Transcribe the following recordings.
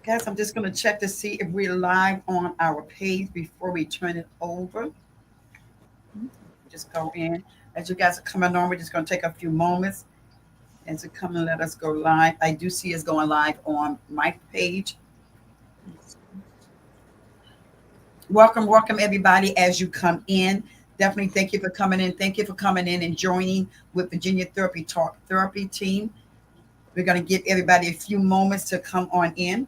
Guys, I'm just going to check to see if we're live on our page before we turn it over. Just go in. As you guys are coming on, we're just going to take a few moments and to come and let us go live. I do see us going live on my page. Welcome everybody as you come in. Definitely thank you for coming in. Thank you for coming in and joining with Virginia Therapy Talk Therapy team. We're going to give everybody a few moments to come on in.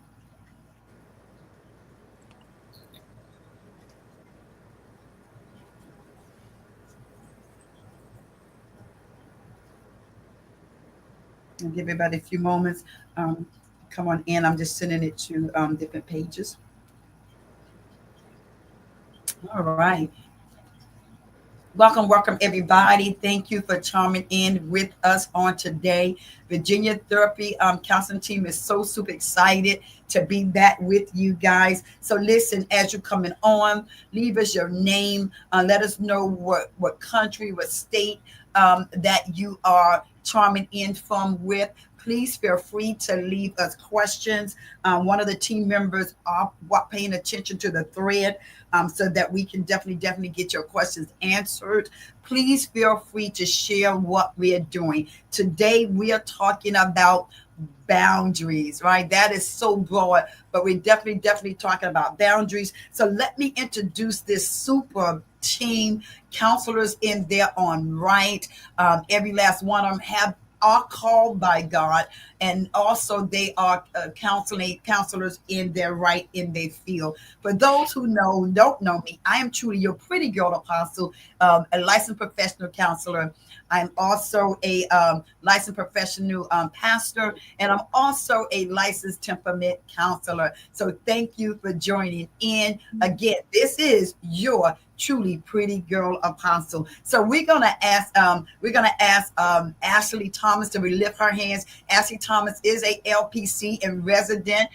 I'll give everybody a few moments. Come on in. I'm just sending it to different pages. All right. Welcome everybody. Thank you for chiming in with us on today. Virginia Therapy Counseling Team is so super excited to be back with you guys. So listen, as you're coming on, leave us your name. Let us know what country, what state that you are chiming in from with. Please feel free to leave us questions. One of the team members are paying attention to the thread so that we can definitely get your questions answered. Please feel free to share what we are doing. Today, we are talking about boundaries, right? That is so broad, but we're definitely talking about boundaries. So let me introduce this super team, counselors in their own right. Every last one of them are called by God, and also they are counselors in their right, in their field. For those who don't know me, I am truly your pretty girl apostle, a licensed professional counselor. I'm also a licensed professional pastor, and I'm also a licensed temperament counselor. So thank you for joining in. Again, this is your truly pretty girl apostle. So we're gonna ask Ashley Thomas to relift her hands. Ashley Thomas is a LPC and resident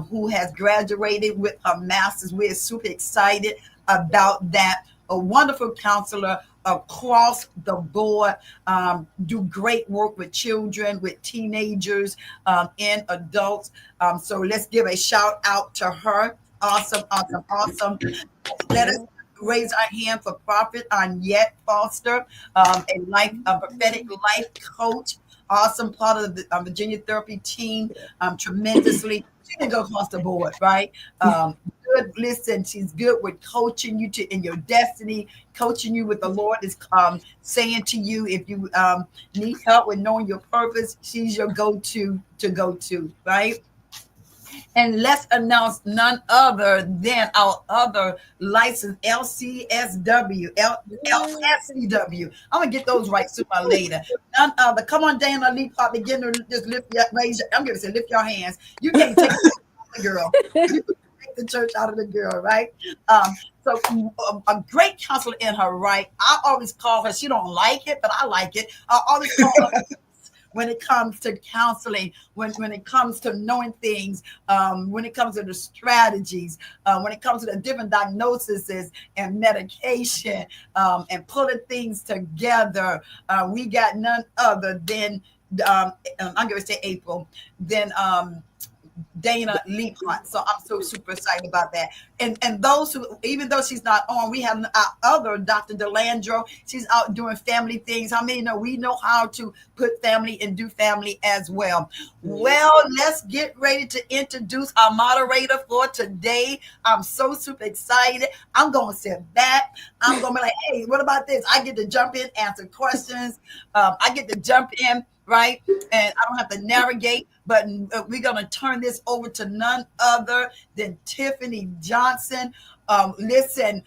who has graduated with her master's. We're super excited about that. A wonderful counselor across the board, do great work with children, with teenagers, and adults. So let's give a shout out to her. Awesome. Let us raise our hand for Prophet Annette Foster, a prophetic life coach, awesome part of the Virginia Therapy team, tremendously. She can go across the board, right? Good. Listen, she's good with coaching you in your destiny, coaching you with the Lord is saying to you, if you need help with knowing your purpose, she's your go-to, right? And let's announce none other than our other licensed LCSW, LCW. I'm gonna get those right sooner or later. None other. Come on, Dana Lee Pop, begin to just I'm gonna say lift your hands. You can't take the girl. You can take the church out of the girl, right? So a great counselor in her right. I always call her. She don't like it, but I like it. I always call her when it comes to counseling, when it comes to knowing things, when it comes to the strategies, when it comes to the different diagnoses and medication, and pulling things together. We got none other than, I'm going to say April, than Dana Leaphunt. So I'm so super excited about that. And those who, even though she's not on, we have our other Dr. Delandro. She's out doing family things. How many know we know how to put family and do family as well? Well, let's get ready to introduce our moderator for today. I'm so super excited. I'm going to sit back. I'm going to be like, hey, what about this? I get to jump in, answer questions. I get to jump in, right? And I don't have to navigate, but we're going to turn this over to none other than Tiffany Johnson. Listen,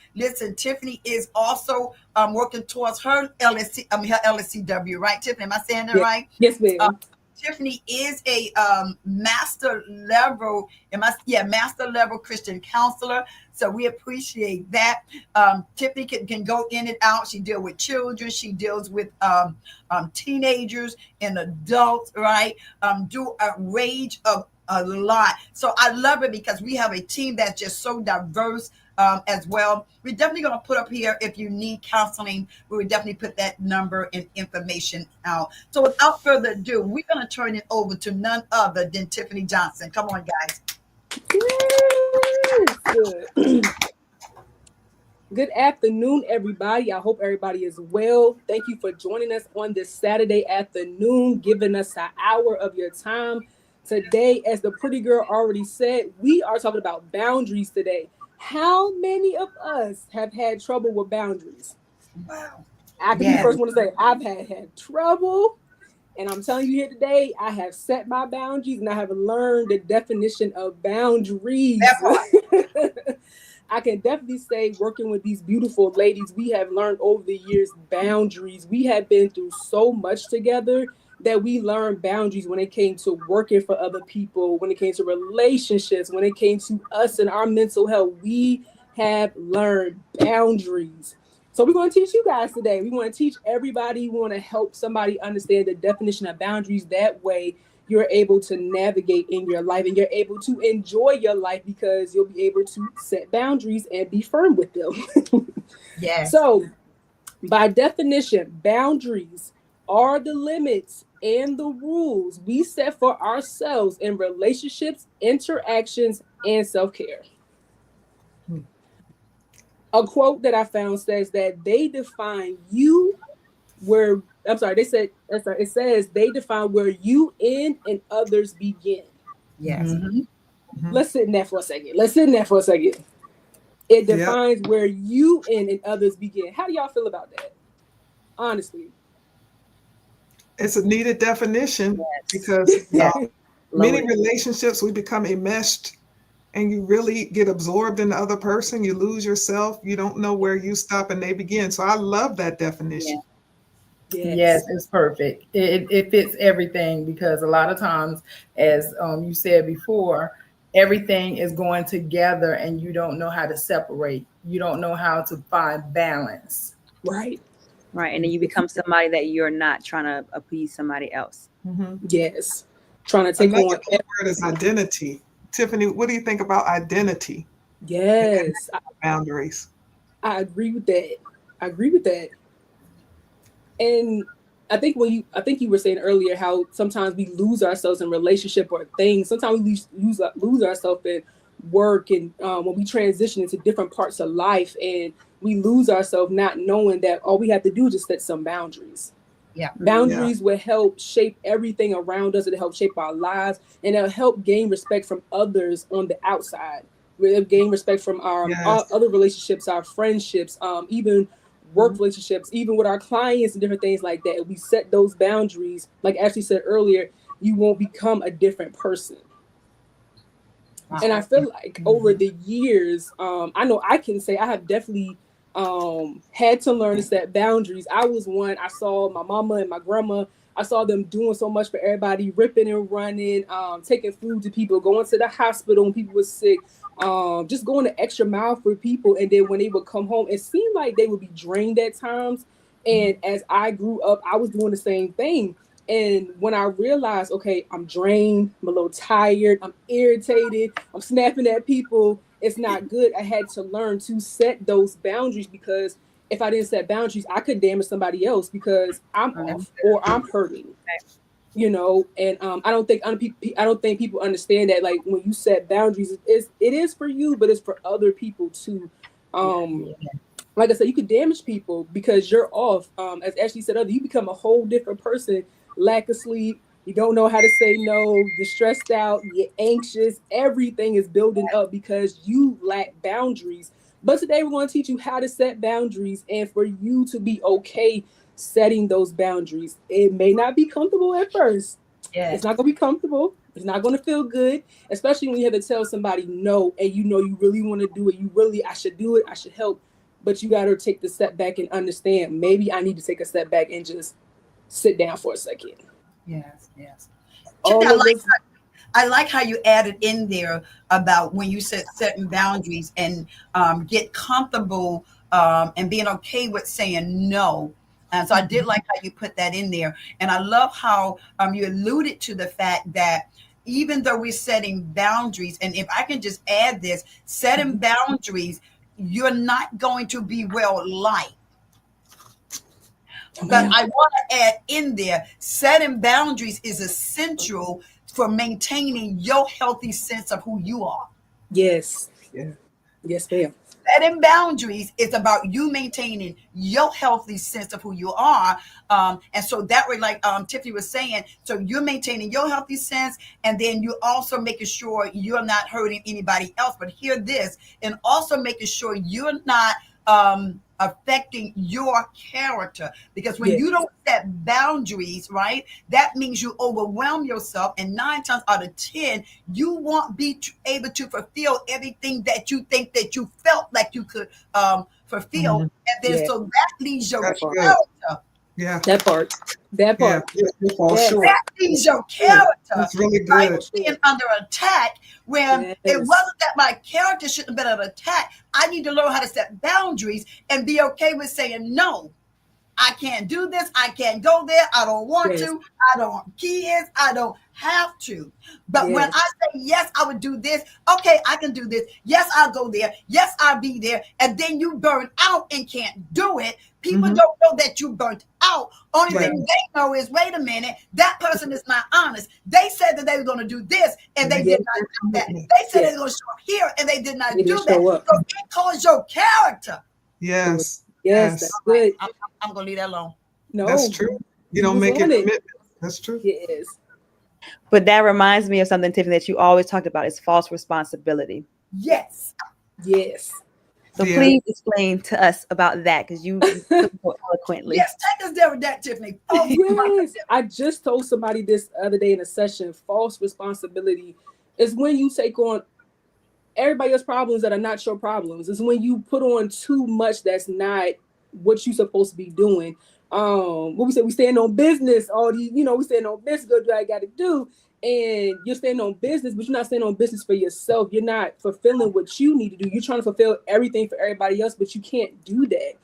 Tiffany is also working towards her her LSCW, right? Tiffany, am I saying that right? Yes, ma'am. Tiffany is a master level Christian counselor. So we appreciate that. Tiffany can go in and out. She deals with children. She deals with teenagers and adults, right? Do a range of a lot. So I love it because we have a team that's just so diverse as well. We're definitely going to put up here if you need counseling. We would definitely put that number and information out. So without further ado, we're going to turn it over to none other than Tiffany Johnson. Come on, guys. Good. Good afternoon, everybody. I hope everybody is well. Thank you for joining us on this Saturday afternoon, giving us an hour of your time. Today, as the pretty girl already said, we are talking about boundaries today. How many of us have had trouble with boundaries? Wow. I could be the Yeah. first one to say I've had trouble. And I'm telling you here today, I have set my boundaries and I have learned the definition of boundaries. That part. I can definitely say, working with these beautiful ladies, we have learned over the years boundaries. We have been through so much together that we learned boundaries when it came to working for other people, when it came to relationships, when it came to us and our mental health. We have learned boundaries. So we're going to teach you guys today. We want to teach everybody. We want to help somebody understand the definition of boundaries. That way, you're able to navigate in your life and you're able to enjoy your life because you'll be able to set boundaries and be firm with them. Yes. So, by definition, boundaries are the limits and the rules we set for ourselves in relationships, interactions, and self-care. A quote that I found says that they define you where I'm sorry, they said it says they define where you end and others begin. Yes. Let's sit in that for a second. It Yep. defines where you end and others begin. How do y'all feel about that? Honestly. It's a needed definition Yes. because Yeah. many Loaded. relationships we become enmeshed and you really get absorbed in the other person. You lose yourself. You don't know where you stop and they begin. So I love that definition. Yes, it's perfect. It fits everything because a lot of times, as you said before, everything is going together and you don't know how to separate. You don't know how to find balance. Right. Right. And then you become somebody that you're not trying to appease somebody else. Mhm. Yes. Trying to take Another on. key word is identity. Tiffany, what do you think about identity Yes. boundaries? I agree with that. And I think you were saying earlier how sometimes we lose ourselves in relationship or things. Sometimes we lose ourselves in work and when we transition into different parts of life and we lose ourselves not knowing that all we have to do is just set some boundaries. Yeah. Boundaries will help shape everything around us. It'll help shape our lives and it'll help gain respect from others on the outside. We'll gain respect from our Yes. other relationships, our friendships, even work relationships, even with our clients and different things like that. If we set those boundaries, like Ashley said earlier, you won't become a different person. Wow. And I feel like over the years, I know I can say I have definitely had to learn to set boundaries. I was one, I saw my mama and my grandma, I saw them doing so much for everybody, ripping and running, taking food to people, going to the hospital when people were sick, just going the extra mile for people. And then when they would come home, it seemed like they would be drained at times. And as I grew up, I was doing the same thing. And when I realized, okay, I'm drained, I'm a little tired, I'm irritated, I'm snapping at people, it's not good. I had to learn to set those boundaries because if I didn't set boundaries, I could damage somebody else because I'm off or I'm hurting. You know, and I don't think people understand that. Like when you set boundaries, it is for you, but it's for other people too. Like I said, you could damage people because you're off. As Ashley said earlier, you become a whole different person. Lack of sleep, you don't know how to say no, you're stressed out, you're anxious. Everything is building up because you lack boundaries. But today we're going to teach you how to set boundaries and for you to be okay setting those boundaries. It may not be comfortable at first. Yes. It's not going to be comfortable. It's not going to feel good, especially when you have to tell somebody no and you know you really want to do it. I should do it. I should help. But you got to take the step back and understand maybe I need to take a step back and just sit down for a second. Yes. Yes. All of this, I like how you added in there about when you set certain boundaries and get comfortable and being okay with saying no. And so I did like how you put that in there. And I love how you alluded to the fact that even though we're setting boundaries, and if I can just add this, setting boundaries, you're not going to be well liked. But I want to add in there, setting boundaries is essential for maintaining your healthy sense of who you are. yes. Yeah. Yes, ma'am. Setting boundaries is about you maintaining your healthy sense of who you are. And so that way, like Tiffany was saying, so you're maintaining your healthy sense, and then you also making sure you're not hurting anybody else. But hear this, and also making sure you're not affecting your character, because when Yes. you don't set boundaries, right, that means you overwhelm yourself, and 9 times out of 10 you won't be able to fulfill everything that you think that you felt like you could fulfill. Mhm. And then Yeah. so that leaves your That's good. character. Yeah. That part. That Yeah. part. You fall Yes. short. That leaves your character. That's really Right, good. being under attack, when Yes. it wasn't that my character shouldn't have been under attack. I need to learn how to set boundaries and be okay with saying no. I can't do this. I can't go there. I don't want Yes. to. I don't want kids. I don't have to. But when Yes. I say yes, I would do this. Okay, I can do this. Yes, I'll go there. Yes, I'll be there. And then you burn out and can't do it. People Mhm. don't know that you burnt out. Only Right. thing they know is, wait a minute, that person is not honest. They said that they were going to do this, and they Yes. did not do that. Commitment. They said Yes. they were going to show up here, and they did not They do didn't that. show up. So it calls your character. Yes. Yes, that's good. I'm going to leave that alone. No. That's true. You don't was make it on it. commitment. That's true. Yes. But that reminds me of something, Tiffany, that you always talked about is false responsibility. Yes. Yes. So Yeah. please explain to us about that, because you put it so eloquently. Yes, take us there with that, Tiffany. Oh, Yes. I just told somebody this other day in a session. False responsibility is when you take on everybody else's problems that are not your problems. It's when you put on too much that's not what you're supposed to be doing. What we say, we stand on business, all these, we stand on business, go do what I gotta do. And you're standing on business, but you're not standing on business for yourself. You're not fulfilling what you need to do. You're trying to fulfill everything for everybody else, but you can't do that.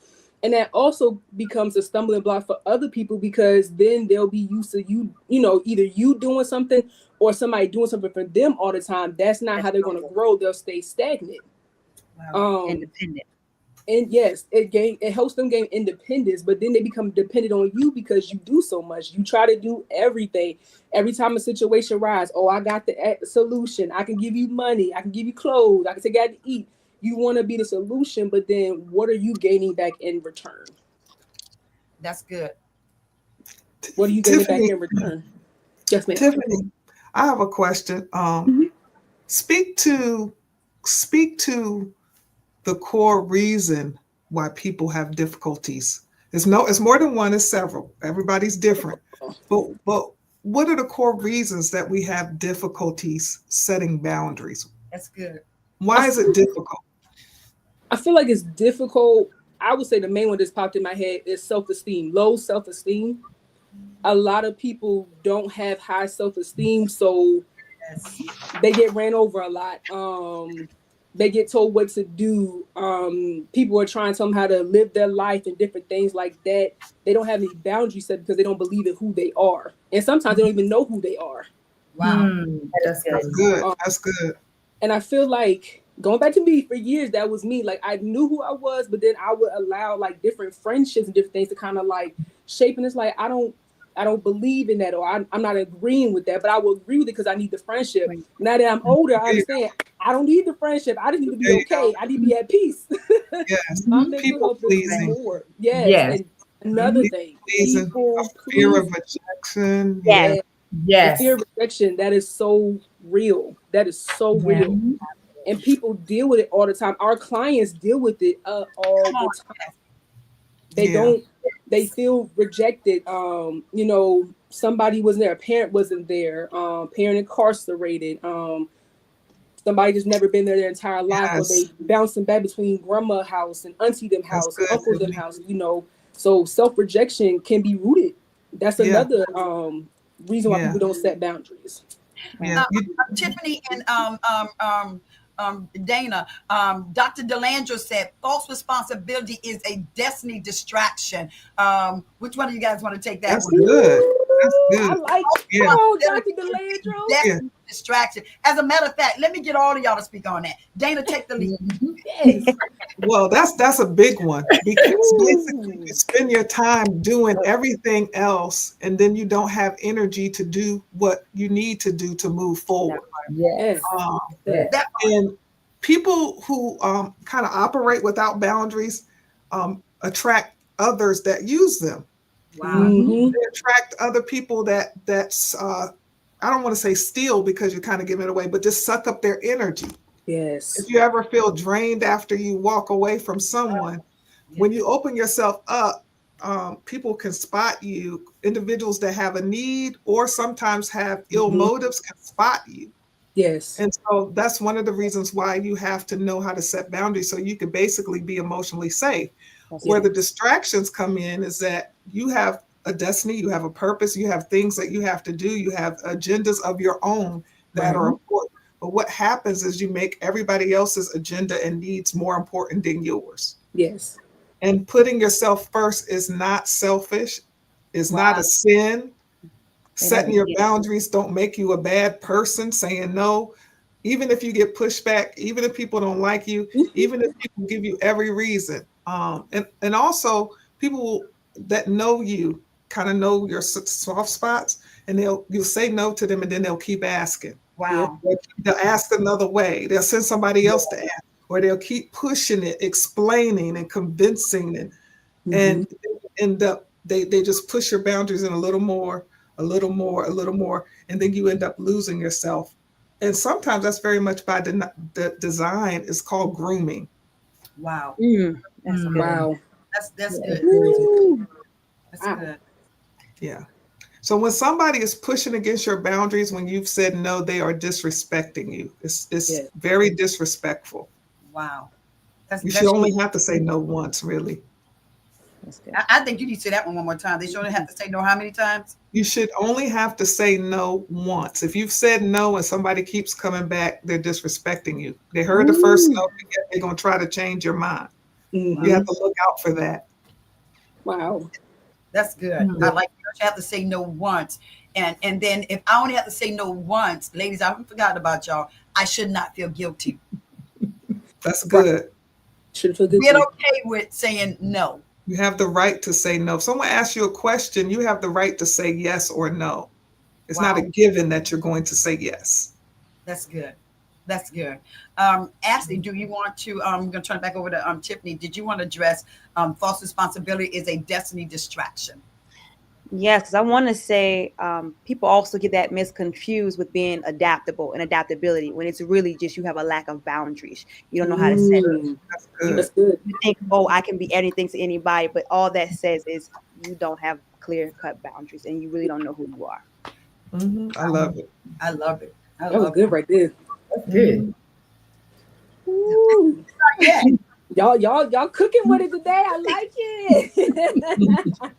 And that also becomes a stumbling block for other people, because then they'll be used to you, either you doing something or somebody doing something for them all the time. That's not how they're going to grow. They'll stay stagnant. Independent. And yes, it helps them gain independence, but then they become dependent on you because you do so much. You try to do everything. Every time a situation arises, I got the solution. I can give you money. I can give you clothes. I can take you out to eat. You want to be the solution, but then what are you gaining back in return? That's good. What are you gaining back Tiffany, in return? Yes, ma'am. Tiffany, I have a question. Speak to the core reason why people have difficulties. It's more than one, it's several. Everybody's different. But what are the core reasons that we have difficulties setting boundaries? That's good. Why is it difficult? I feel like it's difficult. I would say the main one that's popped in my head is self-esteem, low self-esteem. A lot of people don't have high self-esteem, so they get ran over a lot. They get told what to do. People are trying to tell them how to live their life and different things like that. They don't have any boundaries set because they don't believe in who they are. And sometimes they don't even know who they are. Wow. That's That's good. That's good. And I feel like, going back to me, for years, that was me. Like, I knew who I was, but then I would allow like different friendships and different things to kind of like shape. And it's like, I don't believe in that, or I'm not agreeing with that, but I will agree with it because I need the friendship. Right. Now that I'm older, I understand I don't need the friendship. I just need to be okay. I need to be at peace. Yes. My mental People health is pleasing. more. Yes. And another thing, people fear of rejection. Yes. The fear of rejection, that is so real. That is so real. And people deal with it all the time. Our clients deal with it all the time. They feel rejected. Somebody wasn't there, a parent wasn't there, parent incarcerated, somebody just never been there their entire life, or they bouncing back between grandma house and auntie them house, and uncle them house, So self-rejection can be rooted. That's another reason why people don't set boundaries. Tiffany and Dana, Dr. DeLandro said false responsibility is a destiny distraction. Which one of you guys want to take that? That's one? Good. That's good. I like Dr. DeLandro. Destiny distraction. As a matter of fact, let me get all of y'all to speak on that. Dana, take the lead. Yes. Well, that's a big one, because basically you spend your time doing everything else, and then you don't have energy to do what you need to do to move forward. Yes. people who kind of operate without boundaries attract others that use them. Wow. Mhm. They attract other people that's I don't want to say steal because you're kind of giving it away, but just suck up their energy. Yes. If you ever feel drained after you walk away from someone, when you open yourself up, people can spot you. Individuals that have a need or sometimes have ill motives can spot you. Yes. And so that's one of the reasons why you have to know how to set boundaries so you can basically be emotionally safe. Where the distractions come in is that you have a destiny, you have a purpose, you have things that you have to do, you have agendas of your own that are important. But what happens is you make everybody else's agenda and needs more important than yours. Yes. And putting yourself first is not selfish, is not a sin. Setting your boundaries don't make you a bad person. Saying no, even if you get pushback, even if people don't like you, even if people give you every reason. And also people that know you kind of know your soft spots, and you'll say no to them, and then they'll keep asking. Wow. They'll ask another way. They'll send somebody else to ask, or they'll keep pushing it, explaining and convincing, and end up they just push your boundaries in a little more, a little more, a little more, and then you end up losing yourself. And sometimes that's very much by the design. It's called grooming. Wow. That's good. Wow. That's good. Woo. That's good. Yeah. So when somebody is pushing against your boundaries, when you've said no, they are disrespecting you. It's very disrespectful. Wow. You should only have to say no once, really. That's good. I think you need to say that one more time. They should only have to say no how many times? You should only have to say no once. If you've said no and somebody keeps coming back, they're disrespecting you. They heard the first no, they're going to try to change your mind. You have to look out for that. Wow. That's good. I like you have to say no once. And then if I only have to say no once, ladies, I haven't forgotten about y'all. I should not feel guilty. That's good. Should feel good. Get okay with saying no. You have the right to say no. If someone asks you a question, you have the right to say yes or no. It's not a given that you're going to say yes. That's good. That's good. Ashley, do you want to, I'm going to turn it back over to Tiffany. Did you want to address false responsibility is a destiny distraction? Yes, because I want to say people also get that misconfused with being adaptable and adaptability when it's really just you have a lack of boundaries. You don't know how to set it. That's good. That's good. You think, oh, I can be anything to anybody, but all that says is you don't have clear-cut boundaries and you really don't know who you are. I love it. I love it. That was good right there. That's good. Woo. Yeah. Y'all cooking with it today. I like it.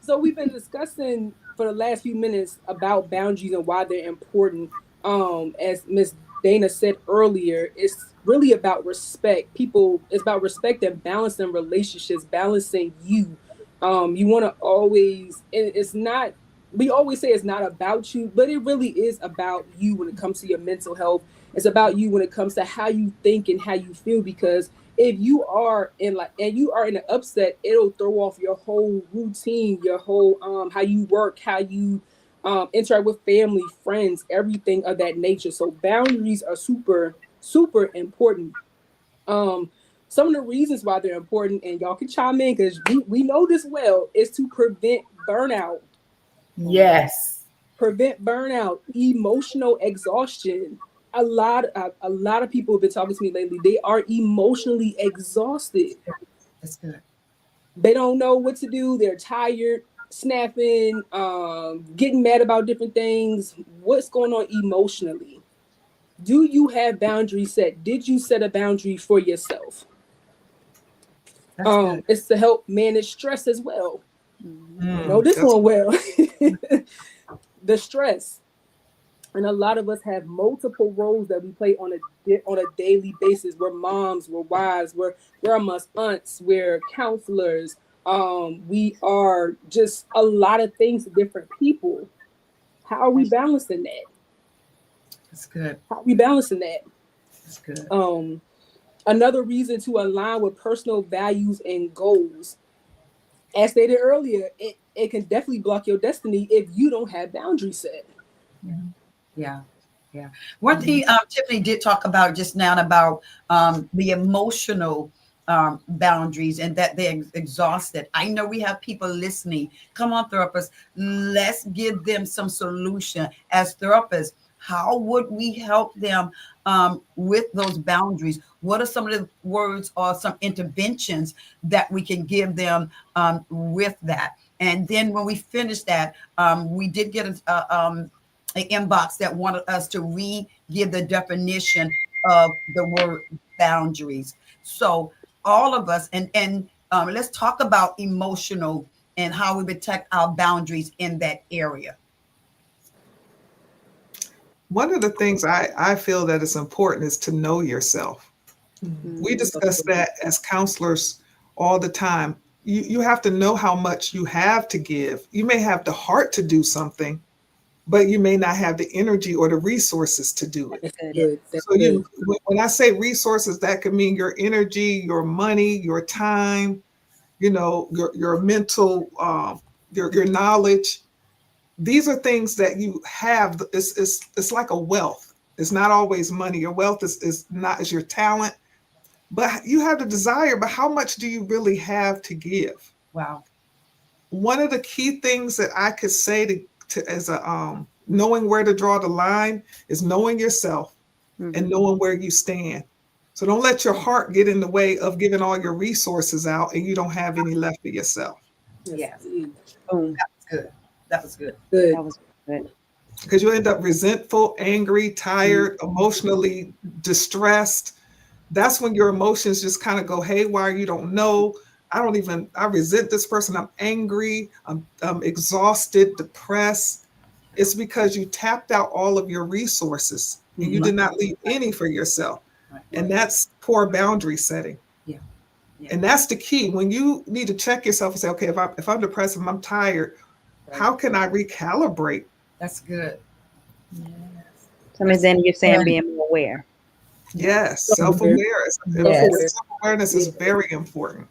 So we've been discussing for the last few minutes about boundaries and why they're important. As Miss Dana said earlier, it's really about respect. It's about respect and balancing relationships, balancing you. You want to always, and it's not, we always say it's not about you, but it really is about you when it comes to your mental health. It's about you when it comes to how you think and how you feel, because if you are in an upset, it'll throw off your whole routine, your whole how you work, how you interact with family, friends, everything of that nature. So boundaries are super, super important. Some of the reasons why they're important, and y'all can chime in because we know this well, is to prevent burnout. Yes. Prevent burnout, emotional exhaustion. A lot of people have been talking to me lately. They are emotionally exhausted. That's good. They don't know what to do. They're tired, snapping, getting mad about different things. What's going on emotionally? Do you have boundaries set? Did you set a boundary for yourself? That's good. It's to help manage stress as well. Know this That's one well. The stress. And a lot of us have multiple roles that we play on a daily basis. We're moms, we're wives, we're grandmas, aunts, we're counselors. We are just a lot of things to different people. How are we balancing that? That's good. How are we balancing that? That's good. Another reason to align with personal values and goals. As stated earlier, it can definitely block your destiny if you don't have boundaries set. Yeah. One thing Tiffany did talk about just now about the emotional boundaries and that they're exhausted. I know we have people listening. Come on, therapists, let's give them some solution as therapists. How would we help them with those boundaries? What are some of the words or some interventions that we can give them with that? And then when we finish that, we did get an inbox that wanted us to re-give the definition of the word boundaries. So all of us, and let's talk about emotional and how we protect our boundaries in that area. One of the things I feel that is important is to know yourself. We discuss that as counselors all the time. You have to know how much you have to give. You may have the heart to do something, but you may not have the energy or the resources to do it. So when I say resources, that could mean your energy, your money, your time, your mental, your knowledge. These are things that you have. It's like a wealth. It's not always money. Your wealth is your talent, but you have the desire. But how much do you really have to give? Wow. One of the key things that I could say to as a knowing where to draw the line is knowing yourself and knowing where you stand. So don't let your heart get in the way of giving all your resources out and you don't have any left for yourself. Yeah. Boom. That was good. That was good. That was good. Because you end up resentful, angry, tired, emotionally distressed. That's when your emotions just kind of go haywire. You don't know. I resent this person. I'm angry. I'm exhausted, depressed. It's because you tapped out all of your resources and you did not leave any for yourself. And that's poor boundary setting. Yeah. And that's the key. When you need to check yourself and say, okay, if I'm depressed, if I'm tired, how can I recalibrate? That's good. So Ms. Zanny, you're saying being more aware. Yes, self-awareness. Self-awareness is very important.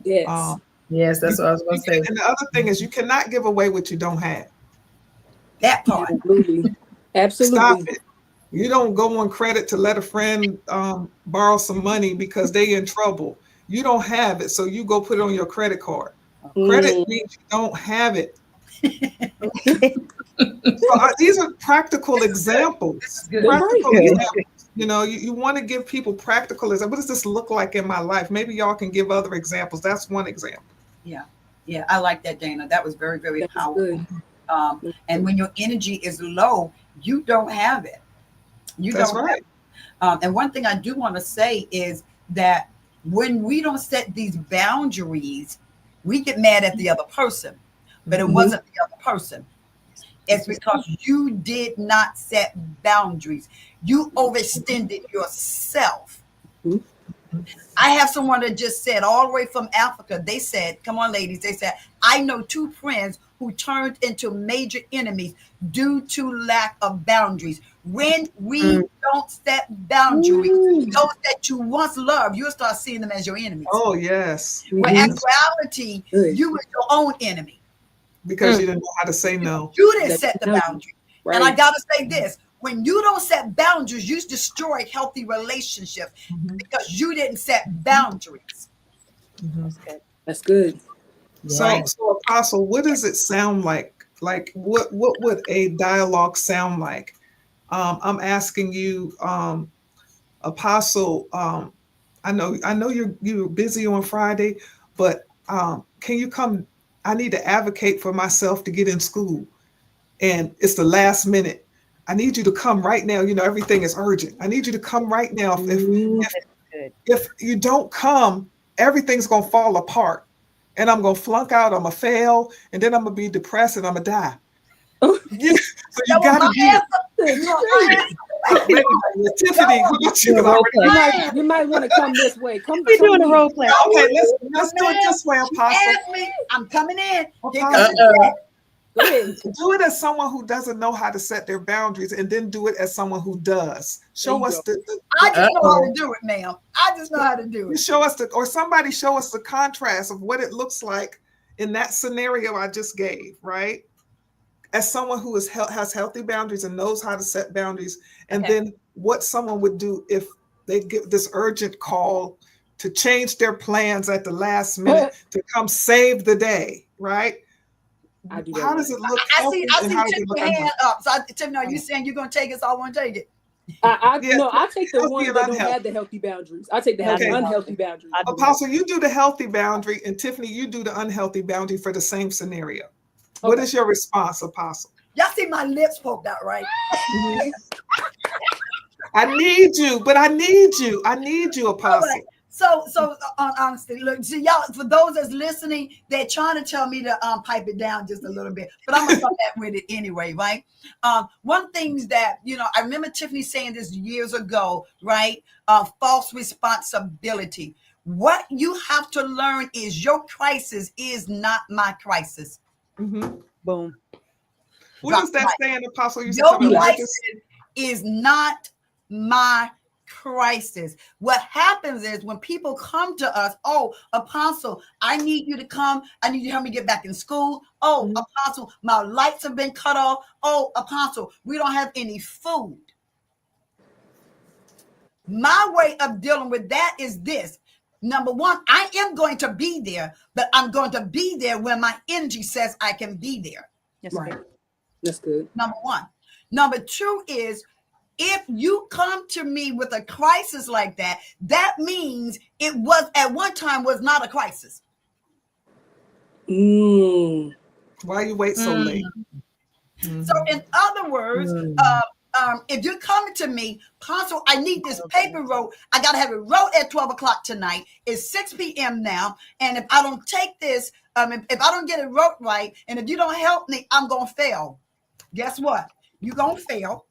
Yes. Yes, that's what I was going to say. And the other thing is you cannot give away what you don't have. That part. Absolutely. Stop it. You don't go on credit to let a friend borrow some money because they in trouble. You don't have it, so you go put it on your credit card. Credit means you don't have it. So these are practical examples. Practical examples. You want to give people practical examples. What does this look like in my life? Maybe y'all can give other examples. That's one example. Yeah, I like that, Dana. That was very, very powerful. And when your energy is low, you don't have it. That's right. And one thing I do want to say is that when we don't set these boundaries, we get mad at the other person, but it wasn't the other person. It's because you did not set boundaries. You overextended yourself. I have someone that just said all the way from Africa, they said, come on, ladies, they said, I know 2 friends who turned into major enemies due to lack of boundaries. When we don't set boundaries, those that you once loved, you'll start seeing them as your enemies. Oh, yes. But in actuality, you were your own enemy. Because you didn't know how to say no. You didn't set the boundary. Right. And I got to say this. When you don't set boundaries, you destroy healthy relationships because you didn't set boundaries. That's good. So Apostle, what does it sound like? Like what would a dialogue sound like? I'm asking you, Apostle, I know you're busy on Friday, but can you come? I need to advocate for myself to get in school. And it's the last minute. I need you to come right now. Everything is urgent. I need you to come right now. If you don't come, everything's going to fall apart. And I'm going to flunk out. I'm going to fail. And then I'm going to be depressed and I'm going to die. So you got to be Tiffany, you might want to come this way. We're doing a role play. Okay, let's do it this way, Apostle. I'm coming in. Go ahead. Do it as someone who doesn't know how to set their boundaries, and then do it as someone who does. Show us I just know how to do it, ma'am. I just know how to do it. Show us or somebody show us the contrast of what it looks like in that scenario I just gave, right? as someone who has healthy boundaries and knows how to set boundaries, and Okay. then what someone would do if they get this urgent call to change their plans at the last minute to come save the day, right? I do that. How does it look I healthy see and how does it Tiffany look hand up. So Tiffany, are you saying you're gonna take it? So I want to take it. Yeah, No, I take the healthy ones and that don't unhealthy. have the healthy boundaries. I take the Okay. unhealthy boundaries. I do. Apostle, you do the healthy boundary, and Tiffany, you do the unhealthy boundary for the same scenario. What Okay. is your response, Apostle? Y'all see my lips poked out, right? I need you, but I need you. I need you, All Apostle. right. So honestly, look, see y'all. For those that's listening, they're trying to tell me to pipe it down just a little bit, but I'm gonna come back with it anyway, right? One things that I remember Tiffany saying this years ago, right? False responsibility. What you have to learn is your crisis is not my crisis. Mhm. Boom. What is that saying, Apostle? You said Your something crisis religious? is not my crisis. What happens is when people come to us, oh, Apostle, I need you to come. I need you to help me get back in school. Oh, Apostle, my lights have been cut off. Oh, Apostle, we don't have any food. My way of dealing with that is this. Number one, I am going to be there, but I'm going to be there when my energy says I can be there. Yes, Right. okay. That's good. Number one. Number two is if you come to me with a crisis like that, that means it was at one time was not a crisis. Why you wait so late? So in other words, if you're coming to me, Apostle, I need this paper wrote. I got to have it wrote at 12 o'clock tonight. It's 6 p.m. now. And if I don't take this, if I don't get it wrote right, and if you don't help me, I'm going to fail. Guess what? You're going to fail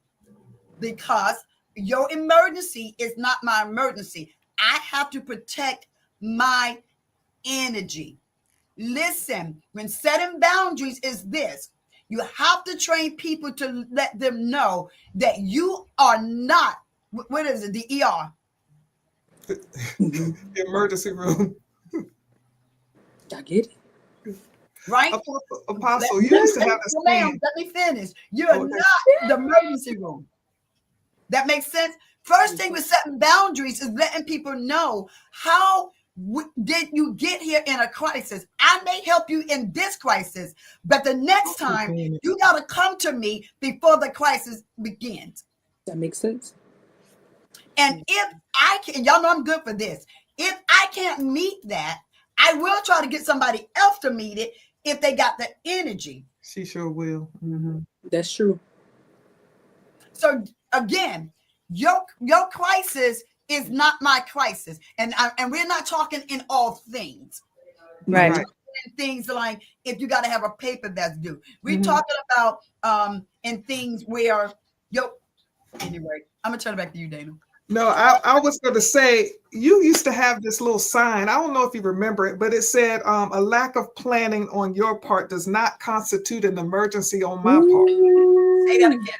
because your emergency is not my emergency. I have to protect my energy. Listen, when setting boundaries is this, you have to train people to let them know that you are not, what is it, the ER? The emergency room. I get it. Right? Apostle, you used to have this saying. Let me finish. You're not the emergency room. That makes sense? First thing with setting boundaries is letting people know how did you get here in a crisis. I may help you in this crisis, but the next time you got to come to me before the crisis begins. That makes sense. And if I can, y'all know I'm good for this. If I can't meet that, I will try to get somebody else to meet it if they got the energy. She sure will. That's true. So again, your crisis is not my crisis, and we're not talking in all things. Right. In things like if you got to have a paper that's due. We're talking about in things where anyway, I'm gonna turn it back to you, Dana. No, I was going to say, you used to have this little sign. I don't know if you remember it, but it said, a lack of planning on your part does not constitute an emergency on my part. Say that again.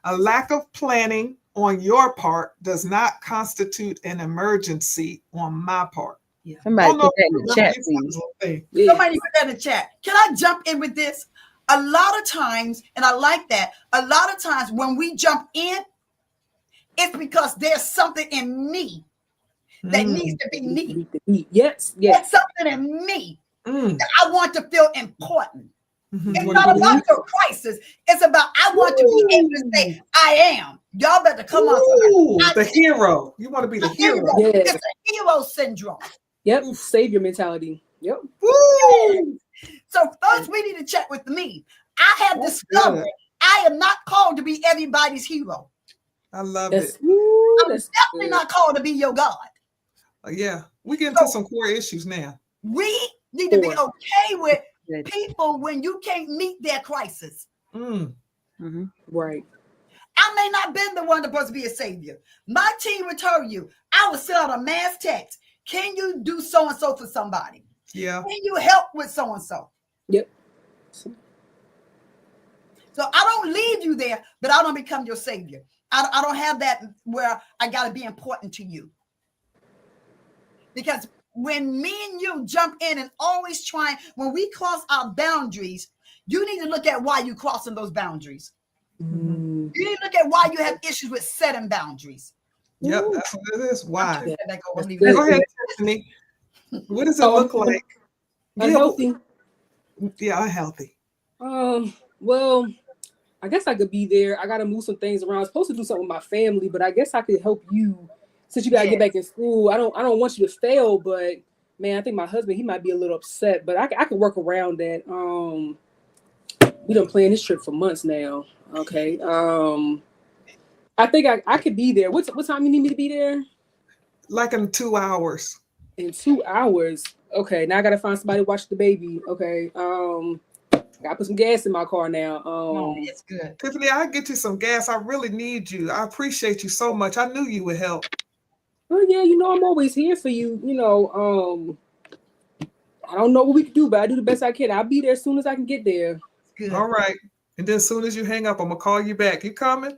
A lack of planning on your part does not constitute an emergency on my part. Somebody put that in the chat, please. Yeah. Somebody put that in the chat. Can I jump in with this? A lot of times, and I like that, a lot of times when we jump in, it's because there's something in me that needs to be needed. Yes. There's something in me that I want to feel important. It's not about your crisis. It's about I want to be able to say, I am. Y'all better come on. The hero. You want to be the hero. It's a hero syndrome. Yep. Savior mentality. Yep. Woo! So first we need to check with me. I have discovered I am not called to be everybody's hero. I love That's, it. I'm definitely not called to be your God. Yeah, we get into some core issues now. We need to be okay with people when you can't meet their crisis. Right. I may not been the one supposed to be a savior. My team would tell you, I would send out a mass text. Can you do so-and-so for somebody? Yeah. Can you help with so-and-so? Yep. So I don't leave you there, but I don't become your savior. I don't have that where I got to be important to you. Because when me and you jump in and always trying, when we cross our boundaries, You need to look at why you're crossing those boundaries. Mm. You need to look at why you have issues with setting boundaries. Yep, Ooh. that's what it is. Why? Let that go. I'm leaving That's it. Go ahead, Tiffany. What does it Oh, look like? Unhealthy. Yeah, unhealthy. Well, I guess I could be there. I gotta move some things around. I was supposed to do something with my family, but I guess I could help you since you gotta get back in school. I don't want you to fail, but man, I think my husband, he might be a little upset, but I could work around that. We done planned this trip for months now. Okay. I think I could be there. What time you need me to be there? Like in 2 hours. In 2 hours. Okay, now I gotta find somebody to watch the baby. Okay. Gotta put some gas in my car now. It's good. Tiffany, I'll get you some gas. I really need you. I appreciate you so much. I knew you would help. Well, yeah, I'm always here for you. I don't know what we can do, but I do the best I can. I'll be there as soon as I can get there. Good. All right. And then as soon as you hang up, I'm gonna call you back. You coming?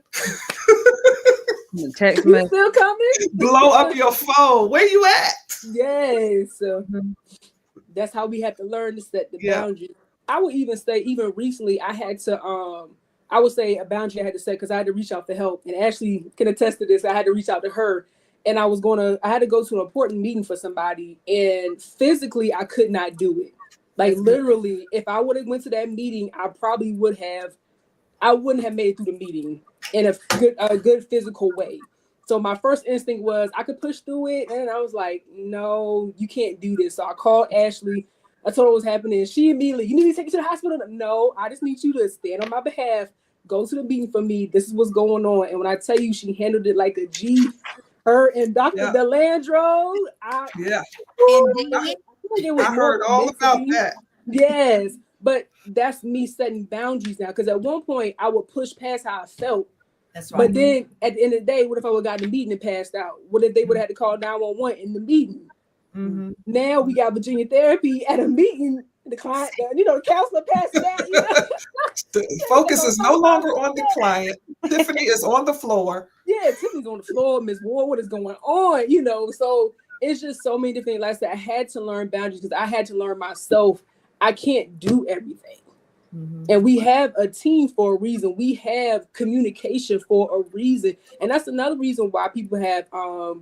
Text You me. still coming? Blow up your phone. Where you at? Yes. That's how we have to learn to set the boundaries. I would even say, even recently, I had to, I would say a boundary I had to set because I had to reach out for help. And Ashley can attest to this. I had to reach out to her, and I had to go to an important meeting for somebody, and physically I could not do it. Like literally, if I would have went to that meeting, I wouldn't have made it through the meeting in a good physical way. So my first instinct was I could push through it, and I was like, no, you can't do this. So I called Ashley. I told her what was happening. She immediately, you need me to take you to the hospital? No, I just need you to stand on my behalf, go to the meeting for me. This is what's going on. And when I tell you, she handled it like a G. Her and Dr. DeLandro. I heard all about that. Yes, but that's me setting boundaries now. Because at one point, I would push past how I felt. That's right. But then at the end of the day, what if I would have gotten the meeting and passed out? What if they would have had to call 911 in the meeting? Mm-hmm. Now we got Virginia therapy at a the client, the counselor passed out. The focus is no longer on the client. Tiffany is on the floor. Yeah, Tiffany's on the floor. Miss Ward, what is going on? So it's just so many different things. Like I said, I had to learn boundaries because I had to learn myself. I can't do everything. Mm-hmm. And we have a team for a reason. We have communication for a reason. And that's another reason why people have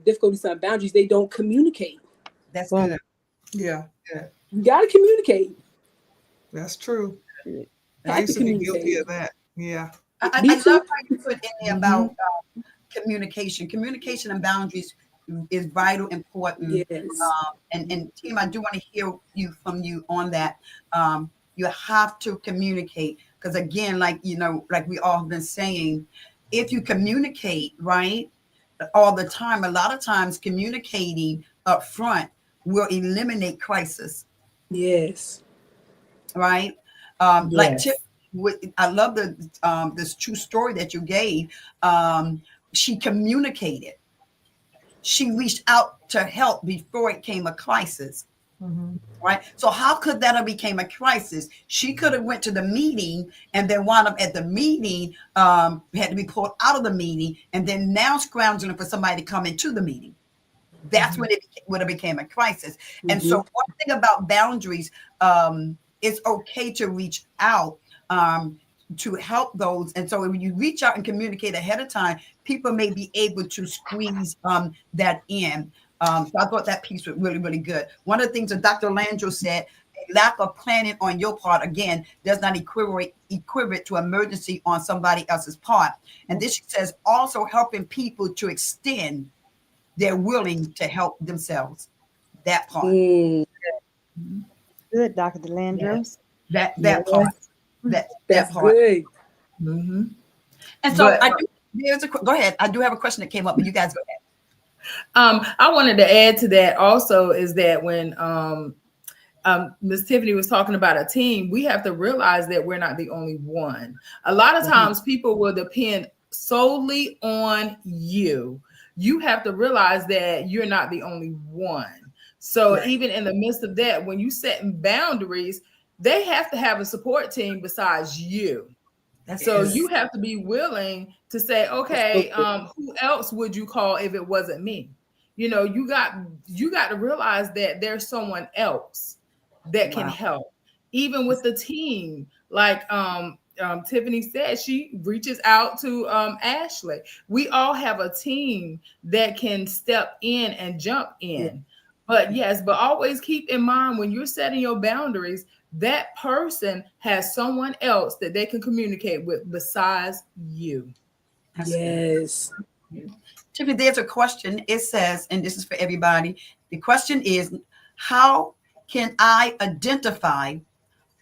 difficulty setting boundaries. They don't communicate. That's good. Yeah. You got to communicate. That's true. I used to be guilty of that. Yeah. I love how you put in there about communication. Communication and boundaries is vital, important. Yes. And team, I do want to hear from you on that. You have to communicate because again, like we all have been saying, if you communicate right all the time, a lot of times communicating up front will eliminate crisis. Yes. Right. Yes. Like I love this true story that you gave. She communicated. She reached out to help before it came a crisis. Mm-hmm. Right. So how could that have became a crisis? She could have went to the meeting and then wound up at the meeting, had to be pulled out of the meeting, and then now scrounging for somebody to come into the meeting. That's when it would have became a crisis. Mm-hmm. And so one thing about boundaries, it's okay to reach out to help those. And so when you reach out and communicate ahead of time, people may be able to squeeze that in. So I thought that piece was really, really good. One of the things that Dr. Landro said, lack of planning on your part, again, does not equivalent to emergency on somebody else's part. And this says also helping people to extend they're willing to help themselves. That part. Good, Dr. DeLandro. Yes. That part. That part. Good. Mm-hmm. And so go ahead. I do have a question that came up, but you guys go ahead. I wanted to add to that also is that when Ms. Tiffany was talking about a team, we have to realize that we're not the only one. A lot of times people will depend solely on you. You have to realize that you're not the only one. So even in the midst of that, when you set boundaries, they have to have a support team besides you. You have to be willing to say, okay, who else would you call if it wasn't me? You got to realize that there's someone else that can help. even with the team, like Tiffany said, she reaches out to Ashley. We all have a team that can step in and jump in. Yeah. But yes, but always keep in mind when you're setting your boundaries, that person has someone else that they can communicate with besides you. That's good. Yes. Tiffany, there's a question. It says, and this is for everybody. The question is, how can I identify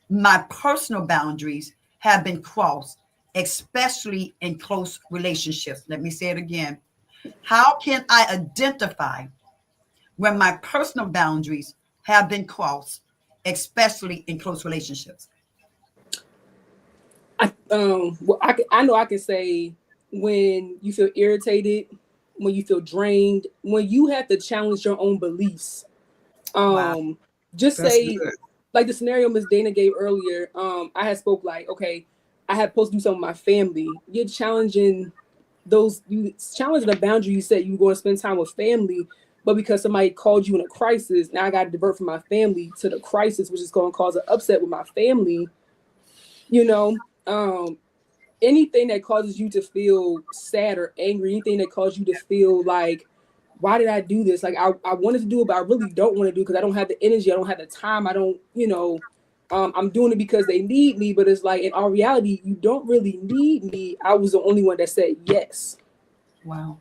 my personal boundaries have been crossed, especially in close relationships? Let me say it again. How can I identify when my personal boundaries have been crossed, especially in close relationships? Well, I know I can say when you feel irritated, when you feel drained, when you have to challenge your own beliefs. Wow. Just That's say, good. like the scenario Miss Dana gave earlier. I had spoke like, okay, I had supposed to do something with my family. You're challenging the boundary you set. You going to spend time with family, but because somebody called you in a crisis, now I got to divert from my family to the crisis, which is going to cause an upset with my family. You know, anything that causes you to feel sad or angry, anything that causes you to feel like, why did I do this? Like I wanted to do it, but I really don't want to do it because I don't have the energy, I don't have the time, I don't, I'm doing it because they need me, but it's like in all reality, you don't really need me. I was the only one that said yes. Wow.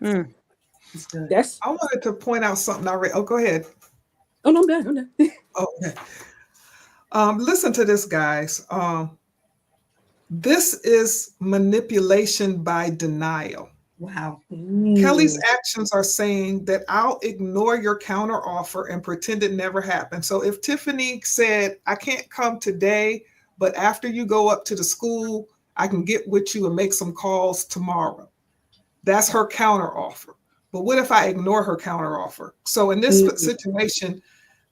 That's good. I wanted to point out something I read. Oh, go ahead. Oh no, I'm done. Okay. Listen to this, guys. This is manipulation by denial. Wow. Kelly's actions are saying that I'll ignore your counter offer and pretend it never happened. So if Tiffany said, I can't come today, but after you go up to the school, I can get with you and make some calls tomorrow. That's her counter offer. But what if I ignore her counter offer? So in this situation,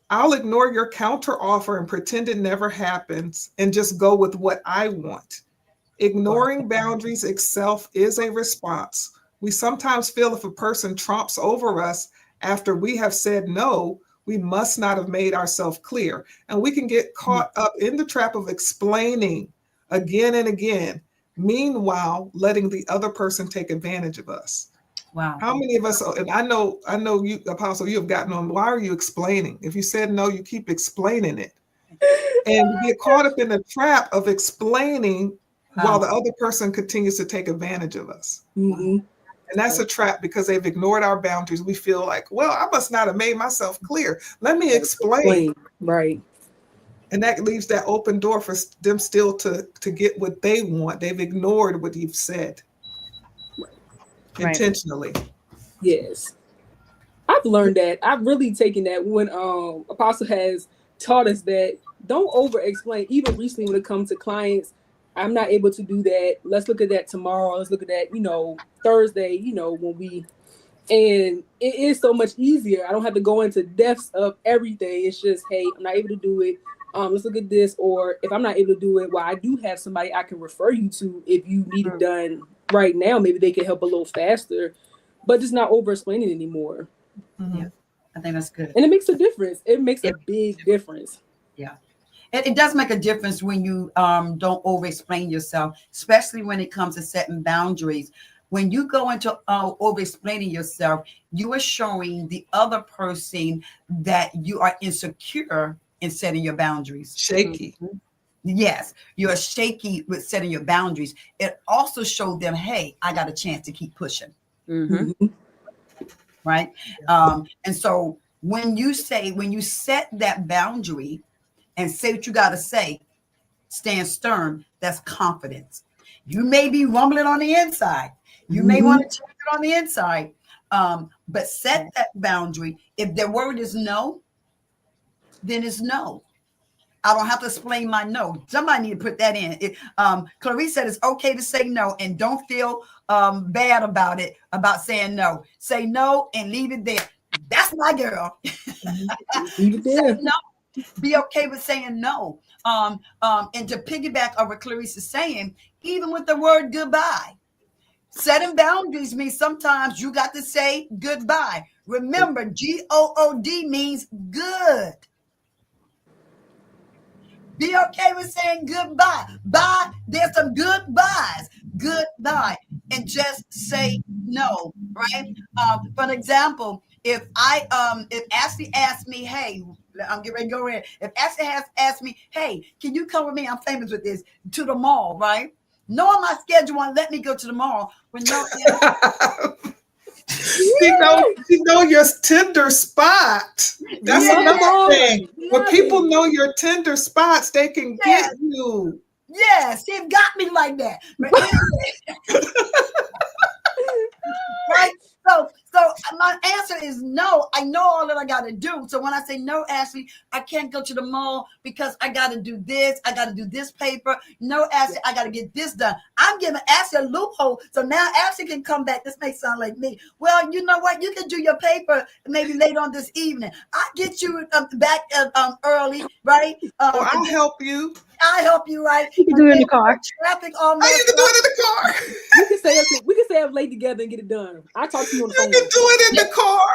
I'll ignore your counter offer and pretend it never happens and just go with what I want. Ignoring boundaries itself is a response. We sometimes feel if a person trumps over us after we have said no, we must not have made ourselves clear. And we can get caught up in the trap of explaining again and again, meanwhile, letting the other person take advantage of us. Wow. How many of us, and I know you, Apostle, you have gotten on, why are you explaining? If you said no, you keep explaining it. And you get caught up in the trap of explaining while the other person continues to take advantage of us. Mm-hmm. And that's a trap because they've ignored our boundaries. We feel like, well, I must not have made myself clear. Let me explain. Right. And that leaves that open door for them still to get what they want. They've ignored what you've said intentionally. Yes. I've learned that. I've really taken that when Apostle has taught us that don't over explain. Even recently when it comes to clients, I'm not able to do that. Let's look at that tomorrow. Let's look at that, Thursday, when we, and it is so much easier. I don't have to go into depths of everything. It's just, hey, I'm not able to do it. Let's look at this. Or if I'm not able to do it, well, I do have somebody I can refer you to if you need it done right now. Maybe they can help a little faster, but just not over explaining anymore. Mm-hmm. Yeah, I think that's good. And it makes a difference. It makes a big difference. Yeah. It does make a difference when you don't over-explain yourself, especially when it comes to setting boundaries. When you go into over-explaining yourself, you are showing the other person that you are insecure in setting your boundaries. Shaky. Mm-hmm. Yes, you're shaky with setting your boundaries. It also showed them, hey, I got a chance to keep pushing. Mm-hmm. Right? And so when you set that boundary, and say what you got to say, stand stern, that's confidence. You may be rumbling on the inside. You may want to change it on the inside, but set that boundary. If their word is no, then it's no. I don't have to explain my no. Somebody need to put that in. Clarice said it's okay to say no and don't feel bad about it, about saying no. Say no and leave it there. That's my girl. Leave it there. Say no. Be okay with saying no. And to piggyback on what Clarice is saying, even with the word goodbye, setting boundaries means sometimes you got to say goodbye. Remember, GOOD means good. Be okay with saying goodbye. Bye. There's some goodbyes. Goodbye. And just say no, right? For example, if Ashley asked me, hey, I'm getting ready to go in. If Ashley has asked me, hey, can you come with me? I'm famous with this, to the mall, right? Knowing my schedule won't let me go to the mall. When no, You know your tender spot. That's Yeah. another thing. When Love people it. know your tender spots, they can Yes. get you. yes, she got me like that. But anyway, right? So my answer is no. I know all that I got to do. So when I say no, Ashley, I can't go to the mall because I got to do this. I got to do this paper. No, Ashley, I got to get this done. I'm giving Ashley a loophole. So now Ashley can come back. This may sound like me. Well, you know what? You can do your paper maybe later on this evening. I'll get you back early, right? Or I'll help you. I'll help you, right? You can do it in the car. Traffic all Oh, you can do it in the car. We can stay up late together and get it done. I talk to you on the You phone. can do it in the car.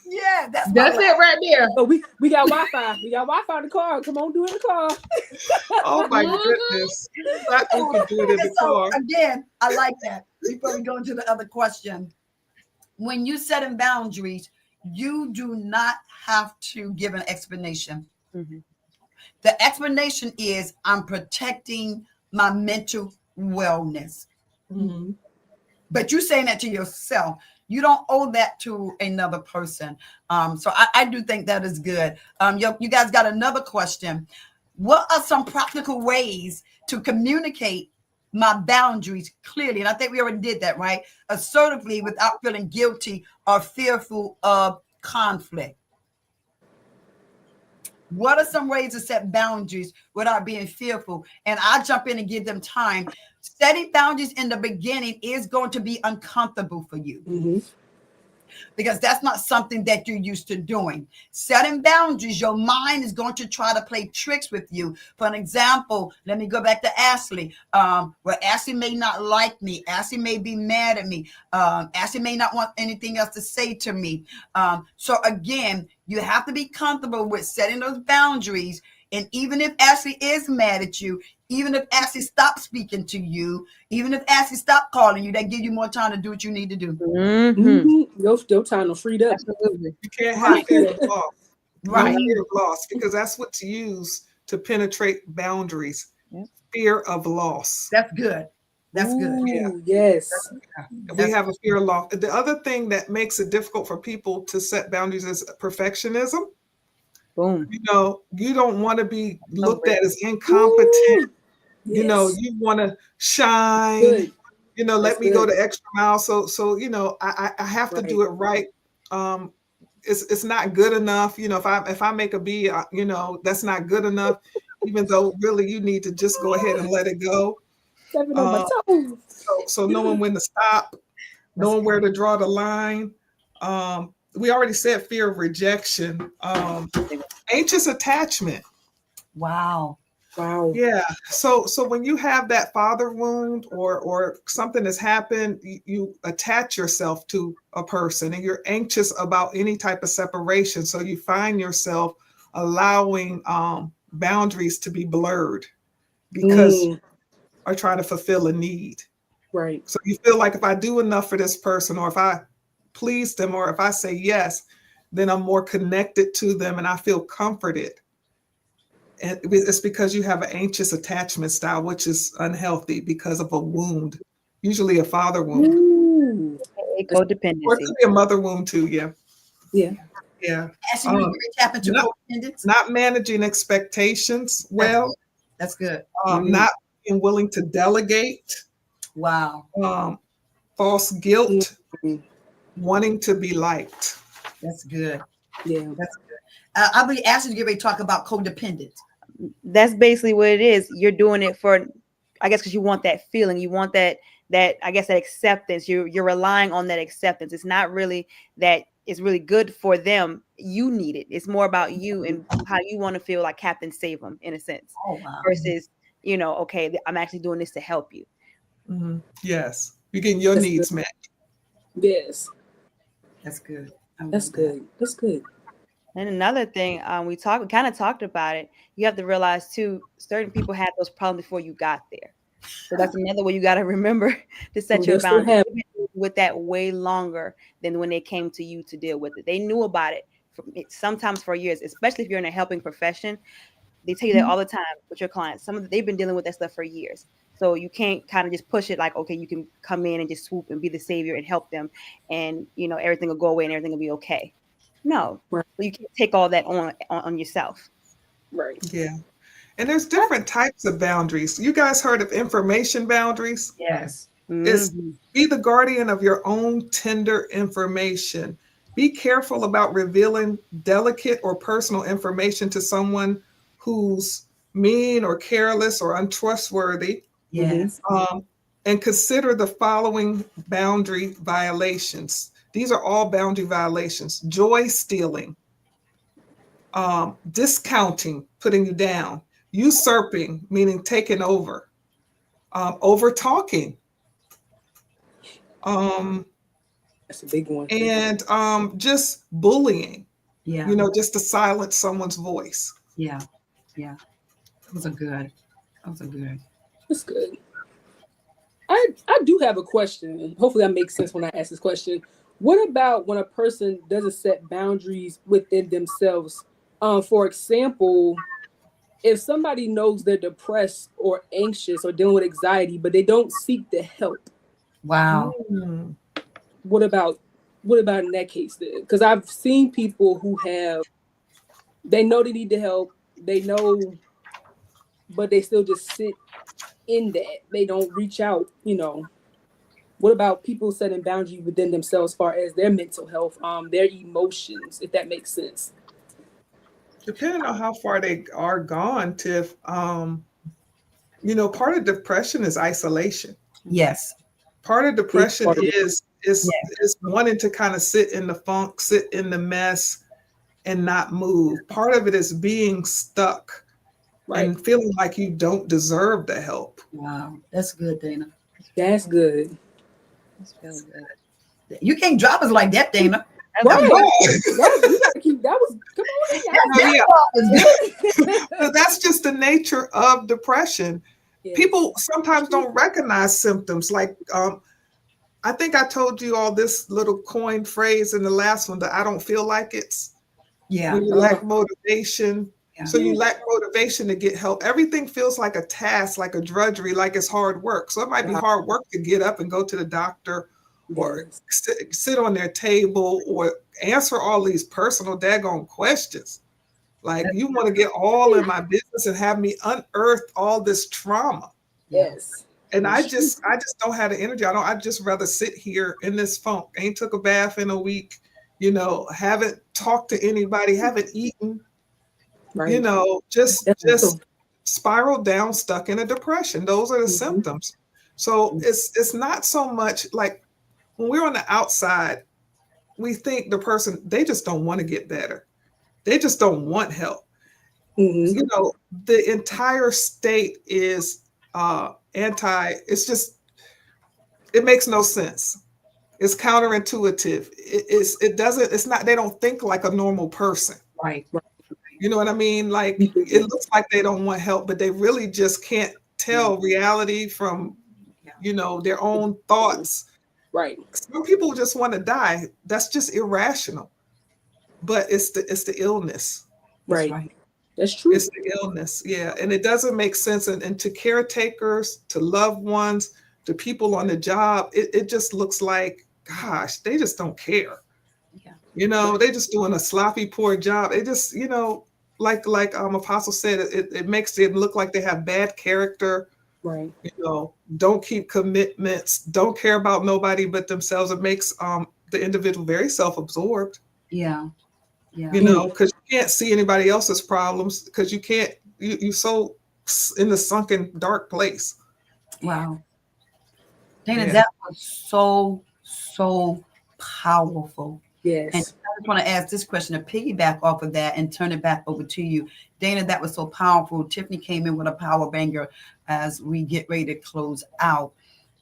Yeah, that's it right there. So we got Wi-Fi. We got Wi-Fi in the car. Come on, do it in the car. Oh my Mhm. goodness. That you can do it in the And so car. again, I like that. Before we go into the other question, when you set in boundaries, you do not have to give an explanation. Mhm. The explanation is I'm protecting my mental wellness. Mhm. But you're saying that to yourself. You don't owe that to another person. So I do think that is good. You guys got another question. What are some practical ways to communicate my boundaries clearly? And I think we already did that, right? Assertively without feeling guilty or fearful of conflict. What are some ways to set boundaries without being fearful? And I jump in and give them time. Setting boundaries in the beginning is going to be uncomfortable for you Mm-hmm. because that's not something that you're used to doing. Setting boundaries, your mind is going to try to play tricks with you. For an example, let me go back to Ashley. Where Ashley may not like me. Ashley may be mad at me. Ashley may not want anything else to say to me. So again, you have to be comfortable with setting those boundaries. And even if Ashley is mad at you, even if Ashley stops speaking to you, even if Ashley stopped calling you, that give you more time to do what you need to do. Mm-hmm. Mm-hmm. Your time to freed up. Absolutely. You can't have fear of loss. Right. No fear of loss, because that's what's used to penetrate boundaries. Yep. Fear of loss. That's good. That's good. Yeah. Ooh, yes. We have a fear of loss. The other thing that makes it difficult for people to set boundaries is perfectionism. Boom. You know, you don't want to be looked great. at as incompetent. Ooh, You know, yes. you want to shine. Good. You know, let That's me go good. the extra mile. So you know, I have to Right. do it right. It's not good enough. You know, if I make a B, you know, that's not good enough. Even though really you need to just go ahead and let it go. Stepping on my Uh, toes. So knowing when to stop, knowing where to draw the line. We already said fear of rejection. Anxious attachment. Wow. Wow. Yeah. So when you have that father wound or something has happened, you attach yourself to a person and you're anxious about any type of separation. So you find yourself allowing boundaries to be blurred because you are trying to fulfill a need. Right. So you feel like if I do enough for this person, or if I please them, or if I say yes, then I'm more connected to them and I feel comforted. And it's because you have an anxious attachment style, which is unhealthy because of a wound, usually a father wound. Ooh. Or it Codependency. could be a mother wound too. Yeah. Yeah. Yeah. Ashley, you tap into not- codependence. Not managing expectations well, That's good. not being willing to delegate, Wow. false guilt, Mhm. wanting to be liked. That's good. Yeah. That's good. I believe Ashley to get ready to talk about codependence. That's basically what it is. You're doing it for, I guess, because you want that feeling. You want that I guess that acceptance. You're relying on that acceptance. It's not really that it's really good for them. You need it. It's more about you and how you want to feel like Captain Save-'em in a sense. Oh wow. Versus, you know, okay, I'm actually doing this to help you. Mm-hmm. Yes. You're getting your That's needs good. met. Yes. That's good. That's good. That's good. And another thing, we kind of talked about it. You have to realize too, certain people had those problems before you got there. So that's another way you got to remember to set your They still boundaries. have- They've been with that way longer than when they came to you to deal with it. They knew about it sometimes for years, especially if you're in a helping profession. They tell you that all the time with your clients. They've been dealing with that stuff for years. So you can't kind of just push it like, okay, you can come in and just swoop and be the savior and help them, and everything will go away and everything will be okay. No, Right. you can't take all that on yourself. Right. Yeah. And there's different types of boundaries. You guys heard of information boundaries? Yes. Is Mhm. be the guardian of your own tender information. Be careful about revealing delicate or personal information to someone who's mean or careless or untrustworthy. Yes. And consider the following boundary violations. These are all boundary violations: joy stealing, discounting, putting you down, usurping, meaning taking over, over talking, That's a big one. and just bullying, Yeah. just to silence someone's voice. Yeah. Yeah. Those are good. Those are good. That's good. I do have a question, and hopefully that makes sense when I ask this question. What about when a person doesn't set boundaries within themselves? For example, if somebody knows they're depressed or anxious or dealing with anxiety, but they don't seek the help, Wow. Mm. what about in that case then? Because I've seen people who they know they need the help, they know, but they still just sit in that. They don't reach out, What about people setting boundaries within themselves as far as their mental health, their emotions, if that makes sense? Depending on how far they are gone, Tiff, part of depression is isolation. Yes. Part of depression part of it. is wanting to kind of sit in the funk, sit in the mess, and not move. Part of it is being stuck Right. and feeling like you don't deserve the help. Wow. That's good, Dana. That's good. That's really good. You can't drop us like that, Dana. Right. Right. You gotta keep that was come on. Yeah. But that's just the nature of depression. Yeah. People sometimes don't recognize symptoms. Like, I think I told you all this little coined phrase in the last one, that I don't feel like it's. Yeah. When you lack motivation. Yeah. So you lack motivation to get help. Everything feels like a task, like a drudgery, like it's hard work. So it might be hard work to get up and go to the doctor, or sit on their table, or answer all these personal daggone questions. Like, you want to get all in my business and have me unearth all this trauma. Yes. And I just don't have the energy. I'd just rather sit here in this funk. Ain't took a bath in a week, haven't talked to anybody, haven't eaten, Right. just Definitely. spiraled down, stuck in a depression. Those are the symptoms. So it's not so much like when we're on the outside, we think the person, they just don't want to get better. They just don't want help. Mhm. The entire state is it makes no sense. It's counterintuitive. They don't think like a normal person. Right. You know what I mean? Like, it looks like they don't want help, but they really just can't tell reality from, their own thoughts. Right. Some people just want to die. That's just irrational. But it's the illness. Right. That's true. It's the illness. Yeah. And it doesn't make sense. And to caretakers, to loved ones, to people on the job, it just looks like, gosh, they just don't care. Yeah. They just doing a sloppy, poor job. They just, like Apostle said, it makes them look like they have bad character. Right. Don't keep commitments, don't care about nobody but themselves. It makes the individual very self-absorbed. Yeah. Yeah. Because you can't see anybody else's problems, because you're so in the sunken, dark place. Wow. Dana, Yeah. that was so powerful. Yes. And I just want to ask this question to piggyback off of that and turn it back over to you. Dana, that was so powerful. Tiffany came in with a power banger as we get ready to close out.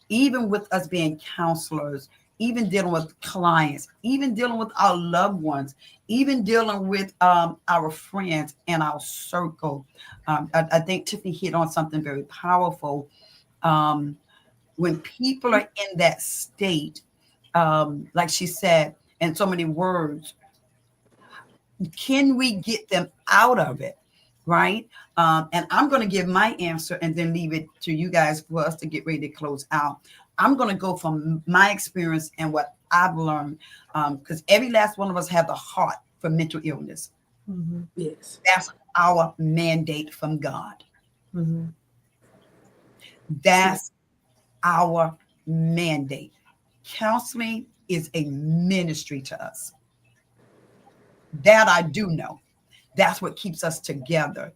Even with us being counselors, even dealing with clients, even dealing with our loved ones, even dealing with our friends and our circle. I think Tiffany hit on something very powerful. When people are in that state, like she said, in so many words, can we get them out of it? Right. And I'm going to give my answer and then leave it to you guys for us to get ready to close out. I'm going to go from my experience and what I've learned, because every last one of us have the heart for mental illness. Mm-hmm. Yes. That's our mandate from God. Mm-hmm. That's our mandate. Counseling is a ministry to us. That I do know. That's what keeps us together.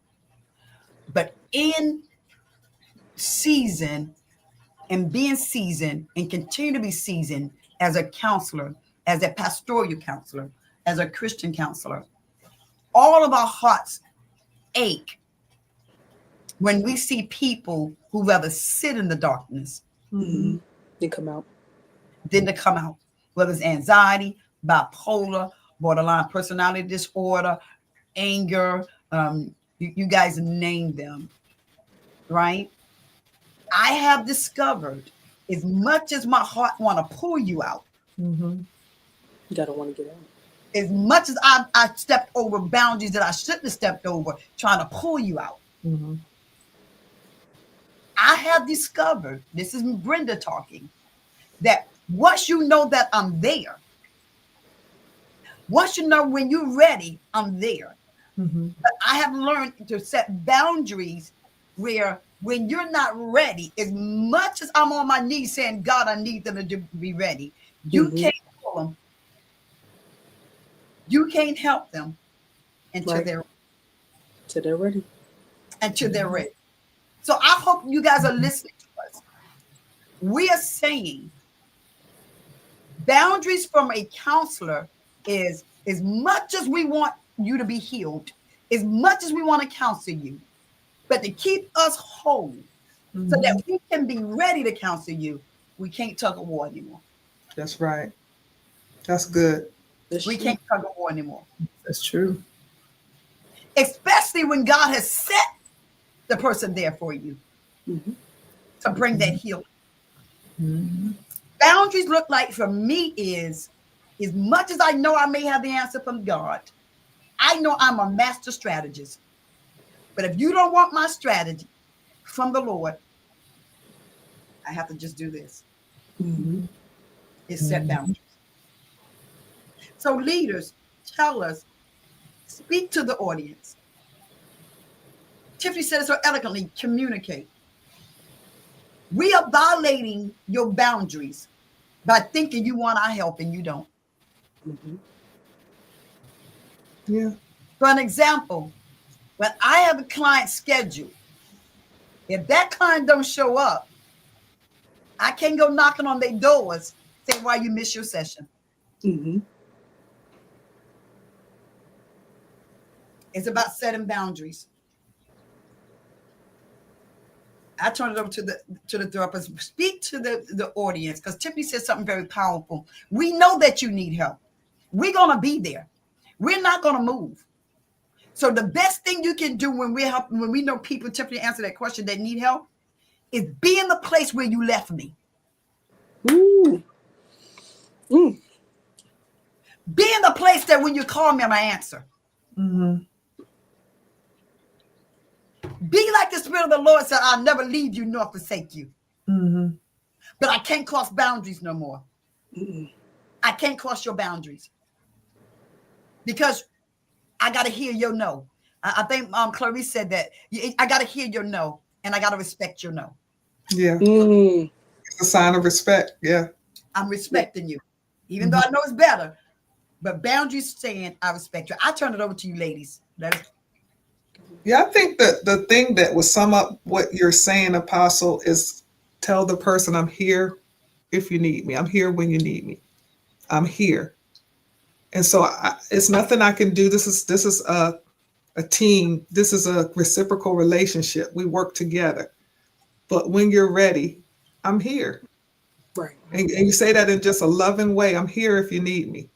But in season and being seasoned and continue to be seasoned as a counselor, as a pastoral counselor, as a Christian counselor, all of our hearts ache when we see people who rather sit in the darkness Mm-hmm. Then come out. than to come out, whether it's anxiety, bipolar, borderline personality disorder, anger, you guys name them, right? I have discovered, as much as my heart want to pull you out, Mm-hmm. You gotta want to get out. as much as I stepped over boundaries that I shouldn't have stepped over, trying to pull you out, Mm-hmm. I have discovered, this is Brenda talking, that once you know that I'm there, once you know when you're ready, I'm there. Mm-hmm. But I have learned to set boundaries where when you're not ready, as much as I'm on my knees saying, God, I need them to be ready, you Mhm. can't pull them. You can't help them until Right. they're Ready. ready. So I hope you guys are listening to us. We are saying boundaries from a counselor is, as much as we want you to be healed, as much as we want to counsel you, but to keep us whole so that we can be ready to counsel you, we can't tug of war anymore. That's right. That's good. That's We true. can't tug of war anymore. That's true. Especially when God has set the person there for you Mhm. to bring that healing. Mm-hmm. Boundaries look like for me is, as much as I know I may have the answer from God, I know I'm a master strategist. But if you don't want my strategy from the Lord, I have to just do this. Mhm. Is set boundaries. So leaders, tell us, speak to the audience. Tiffany said it so eloquently, communicate. We are violating your boundaries by thinking you want our help and you don't. Mhm. Yeah. For an example, when I have a client scheduled, if that client don't show up, I can't go knocking on their doors, say why you miss your session. Mhm. It's about setting boundaries. I turn it over to the therapist. Speak to the audience, because Tiffany said something very powerful. We know that you need help. We're gonna be there. We're not gonna move. So the best thing you can do when we're helping, when we know people, Tiffany answered that question, that need help, is be in the place where you left me. Ooh. Mm. Be in the place that when you call me, I'm gonna answer. Mm-hmm. Be like the Spirit of the Lord said, I'll never leave you nor forsake you. Mm-hmm. But I can't cross boundaries no more. Mm. I can't cross your boundaries because I got to hear your no. I think Clarice said that. I got to hear your no, and I got to respect your no. Yeah. Mm. It's a sign of respect. Yeah. I'm respecting you, even though I know it's better. But boundaries saying I respect you. I turn it over to you, ladies. Yeah, I think that the thing that would sum up what you're saying, Apostle, is tell the person, I'm here if you need me. I'm here when you need me. I'm here. And so it's nothing I can do. This is a team. This is a reciprocal relationship. We work together. But when you're ready, I'm here. Right. And you say that in just a loving way. I'm here if you need me.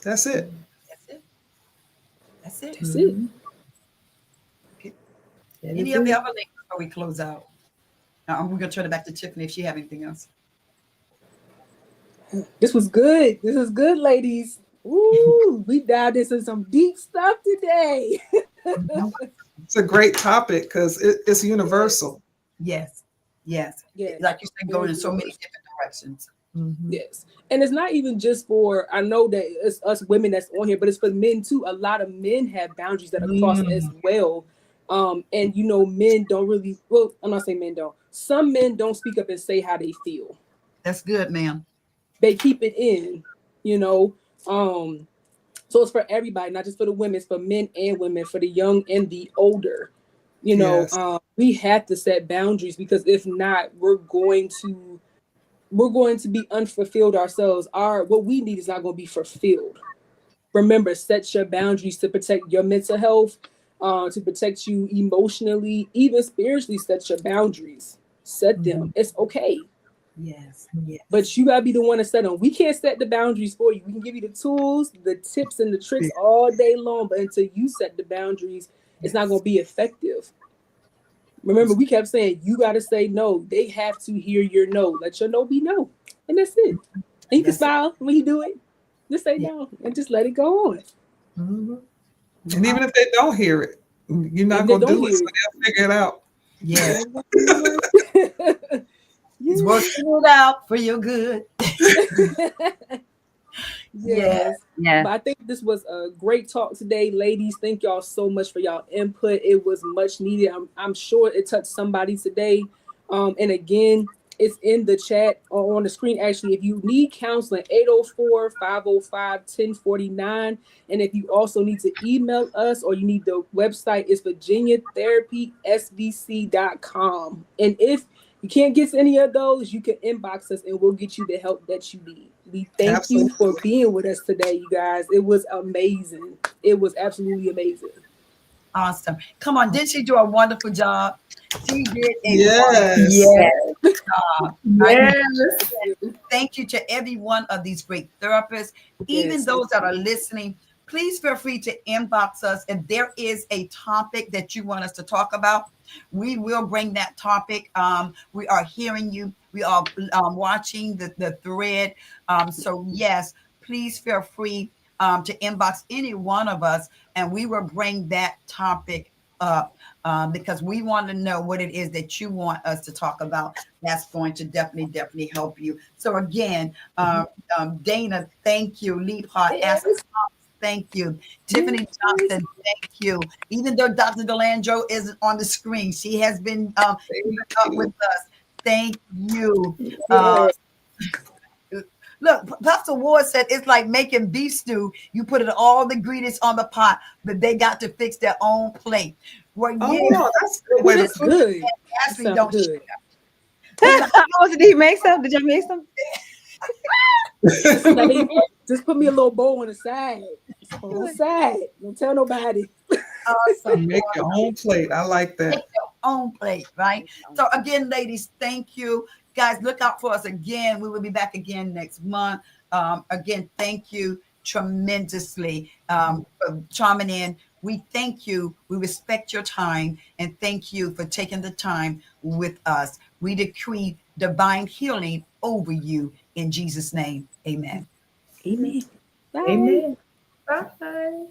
That's it. That's it. That's it. That's it. Any of the other ladies before we close out? We're going to turn it back to Tiffany if she have anything else. This was good. This is good, ladies. Ooh, we dived into some deep stuff today. It's a great topic because it's universal. Yes. Yes. Yes. Like you said, going in so many different directions. Yes. And it's not even just for, I know that it's us women that's on here, but it's for men too. A lot of men have boundaries that are crossed as well. And you know, men don't really, well, I'm not saying men don't. Some men don't speak up and say how they feel. That's good, ma'am. They keep it in, you know. So it's for everybody, not just for the women, it's for men and women, for the young and the older. You know, Yes. We have to set boundaries, because if not, we're going to be unfulfilled ourselves. What we need is not going to be fulfilled. Remember, set your boundaries to protect your mental health, to protect you emotionally, even spiritually. Set your boundaries. Set them. It's okay. Yes. Yes. But you gotta be the one to set them. We can't set the boundaries for you. We can give you the tools, the tips, and the tricks all day long, but until you set the boundaries, it's not gonna be effective. Remember, we kept saying you gotta say no. They have to hear your no. Let your no be no, and that's it. And you can smile when you do it. Just say no and just let it go on. And even if they don't hear it, you're not going to do it, so they'll figure it out. Yes. Yes. It's working it out for your good. Yes. Yeah. But I think this was a great talk today, ladies. Thank y'all so much for y'all input. It was much needed. I'm sure it touched somebody today. And again, it's in the chat or on the screen. Actually, if you need counseling, 804-505-1049. And if you also need to email us or you need the website, it's virginiatherapysvc.com. And if you can't get to any of those, you can inbox us and we'll get you the help that you need. We thank you for being with us today, you guys. It was amazing. It was absolutely amazing. Awesome. Come on. Didn't she do a wonderful job? She did a Yes. wonderful job. Yes. Thank you to every one of these great therapists, even Yes. those that are listening. Please feel free to inbox us if there is a topic that you want us to talk about. We will bring that topic. We are hearing you. We are watching the thread. So yes, please feel free to inbox any one of us, and we will bring that topic up because we want to know what it is that you want us to talk about. That's going to definitely help you. So again, Dana, thank you. Leapheart, thank you. Tiffany Johnson, thank you. Even though Dr. Delandro isn't on the screen, she has been up with us. Thank you. Look, Pastor Ward said it's like making beef stew. You put all the ingredients on the pot, but they got to fix their own plate. Well, Oh, that's a good way to put it. Good. Ashley don't Good. Did you make some? Did you make some? Just put me a little bowl on the side. On the side. Don't tell nobody. Awesome. Make your own plate. I like that. Make your own plate, right? So again, ladies, thank you. Guys, look out for us again. We will be back again next month. Again, thank you tremendously for chiming in. We thank you. We respect your time, and thank you for taking the time with us. We decree divine healing over you in Jesus' name. Amen. Amen. Bye. Amen. Bye.